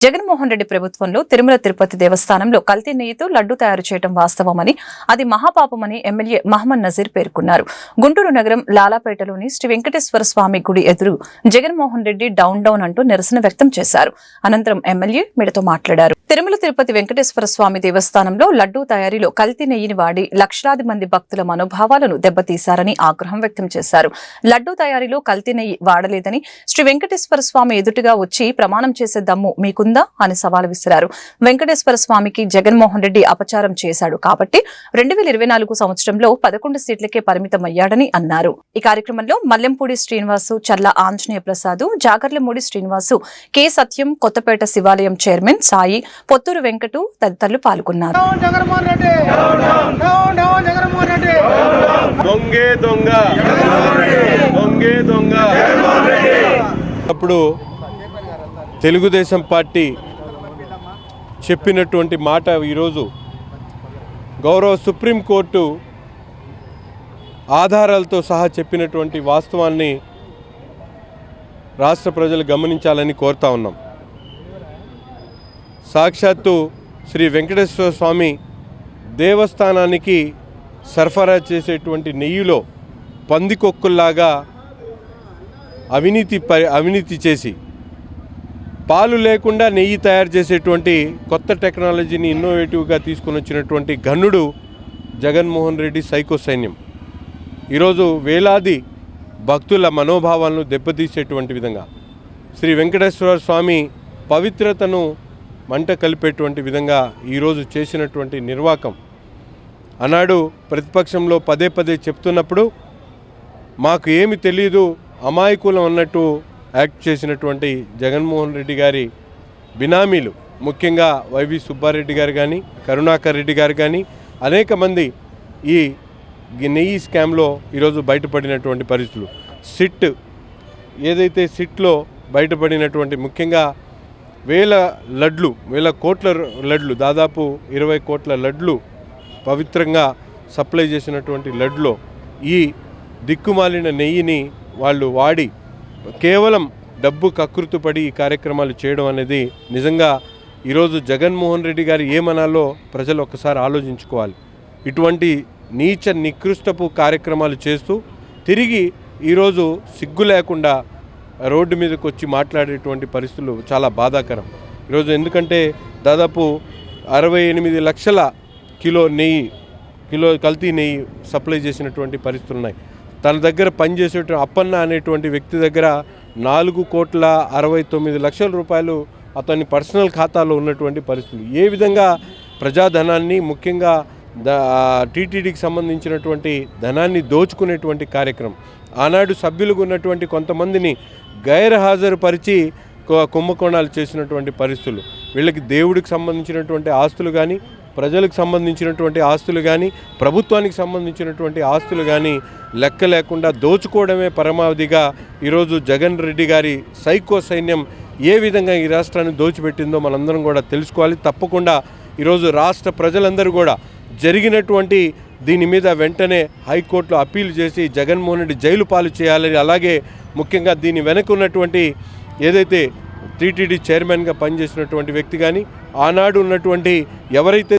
జగన్మోహన్ రెడ్డి ప్రభుత్వంలో తిరుమల తిరుపతి దేవస్థానంలో కల్తీ నెయ్యితో లడ్డు తయారు చేయడం వాస్తవమని, అది మహాపాపమని ఎమ్మెల్యే మహమ్మద్ నజీర్ పేర్కొన్నారు. గుంటూరు నగరం లాలాపేటలోని శ్రీ వెంకటేశ్వర స్వామి గుడి ఎదురు జగన్మోహన్ రెడ్డి డౌన్ అంటూ నిరసన వ్యక్తం చేశారు. అనంతరం ఎమ్మెల్యే మీడియాతో మాట్లాడారు. తిరుమల తిరుపతి వెంకటేశ్వర స్వామి దేవస్థానంలో లడ్డూ తయారీలో కల్తీ నెయ్యిని వాడి లక్షలాది మంది భక్తుల మనోభావాలను దెబ్బతీశారని ఆగ్రహం వ్యక్తం చేశారు. లడ్డూ తయారీలో కల్తీ నెయ్యి వాడలేదని శ్రీ వెంకటేశ్వర స్వామి ఎదుటిగా వచ్చి ప్రమాణం చేసే దమ్ము మీకుందా అని సవాల్ విసిరారు. వెంకటేశ్వర స్వామికి జగన్మోహన్ రెడ్డి అపచారం చేశాడు కాబట్టి 2024 సంవత్సరంలో 11 సీట్లకే పరిమితమయ్యాడని అన్నారు. ఈ కార్యక్రమంలో మల్లెంపూడి శ్రీనివాసు, చల్ల ఆంజనేయ ప్రసాద్, జాగర్లమూడి శ్రీనివాసు, కె సత్యం, కొత్తపేట శివాలయం చైర్మన్ సాయి, పొత్తూరు వెంకటు తదితరులు పాల్గొన్నారు. అప్పుడు తెలుగుదేశం పార్టీ చెప్పినటువంటి మాట ఈరోజు గౌరవ సుప్రీంకోర్టు ఆధారాలతో సహా చెప్పినటువంటి వాస్తవాన్ని రాష్ట్ర ప్రజలు గమనించాలని కోరుతా ఉన్నాం. సాక్షాత్తు శ్రీ వెంకటేశ్వర స్వామి దేవస్థానానికి సరఫరా చేసేటువంటి నెయ్యిలో పందికొక్కుల్లాగా అవినీతి చేసి పాలు లేకుండా నెయ్యి తయారు చేసేటువంటి కొత్త టెక్నాలజీని ఇన్నోవేటివ్గా తీసుకుని వచ్చినటువంటి ఘనుడు జగన్మోహన్ రెడ్డి సైకో సైన్యం ఈరోజు వేలాది భక్తుల మనోభావాలను దెబ్బతీసేటువంటి విధంగా శ్రీ వెంకటేశ్వర స్వామి పవిత్రతను మంట కలిపేటువంటి విధంగా ఈరోజు చేసినటువంటి నిర్వాకం. ఆనాడు ప్రతిపక్షంలో పదే చెప్తున్నప్పుడు మాకు ఏమి తెలియదు, అమాయకులం అన్నట్టు యాక్ట్ చేసినటువంటి జగన్మోహన్ రెడ్డి గారి బినామీలు, ముఖ్యంగా వైవి సుబ్బారెడ్డి గారు కానీ, కరుణాకర్ రెడ్డి గారు కానీ అనేక మంది ఈ నెయ్యి స్కామ్లో ఈరోజు బయటపడినటువంటి పరిస్థితులు. సిట్లో బయటపడినటువంటి ముఖ్యంగా వేల కోట్ల లడ్లు, దాదాపు 20 కోట్ల లడ్లు పవిత్రంగా సప్లై చేసినటువంటి లడ్లో ఈ దిక్కుమాలిన నెయ్యిని వాళ్ళు వాడి కేవలం డబ్బు కకృతుపడి ఈ కార్యక్రమాలు చేయడం అనేది నిజంగా ఈరోజు జగన్మోహన్ రెడ్డి గారు ఏమనాలో ప్రజలు ఒక్కసారి ఆలోచించుకోవాలి. ఇటువంటి నీచ నికృష్టపు కార్యక్రమాలు చేస్తూ తిరిగి ఈరోజు సిగ్గు లేకుండా రోడ్డు మీదకి వచ్చి మాట్లాడేటువంటి పరిస్థితులు చాలా బాధాకరం ఈరోజు. ఎందుకంటే దాదాపు 68 లక్షల కిలో కల్తీ నెయ్యి సప్లై చేసినటువంటి పరిస్థితులు ఉన్నాయి. తన దగ్గర పనిచేసే అప్పన్న అనేటువంటి వ్యక్తి దగ్గర 4,69,00,000 రూపాయలు అతని పర్సనల్ ఖాతాలో ఉన్నటువంటి పరిస్థితులు. ఏ విధంగా ప్రజాధనాన్ని, ముఖ్యంగా టీటీడీకి సంబంధించినటువంటి ధనాన్ని దోచుకునేటువంటి కార్యక్రమం. ఆనాడు సభ్యులుగా ఉన్నటువంటి కొంతమందిని గైర్హాజరుపరిచి కుంభకోణాలు చేసినటువంటి పరిస్థితులు. వీళ్ళకి దేవుడికి సంబంధించినటువంటి ఆస్తులు కానీ, ప్రజలకు సంబంధించినటువంటి ఆస్తులు కానీ, ప్రభుత్వానికి సంబంధించినటువంటి ఆస్తులు కానీ లెక్క లేకుండా దోచుకోవడమే పరమావధిగా ఈరోజు జగన్ రెడ్డి గారి సైకో సైన్యం ఏ విధంగా ఈ రాష్ట్రాన్ని దోచిపెట్టిందో మనందరం కూడా తెలుసుకోవాలి. తప్పకుండా ఈరోజు రాష్ట్ర ప్రజలందరూ కూడా జరిగినటువంటి దీని మీద వెంటనే హైకోర్టులో అప్పీల్ చేసి జగన్మోహన్ రెడ్డి జైలు పాలు చేయాలని, అలాగే ముఖ్యంగా దీని వెనక ఉన్నటువంటి ఏదైతే టీటీడీ చైర్మన్గా పనిచేసినటువంటి వ్యక్తి కానీ, ఆనాడు ఉన్నటువంటి ఎవరైతే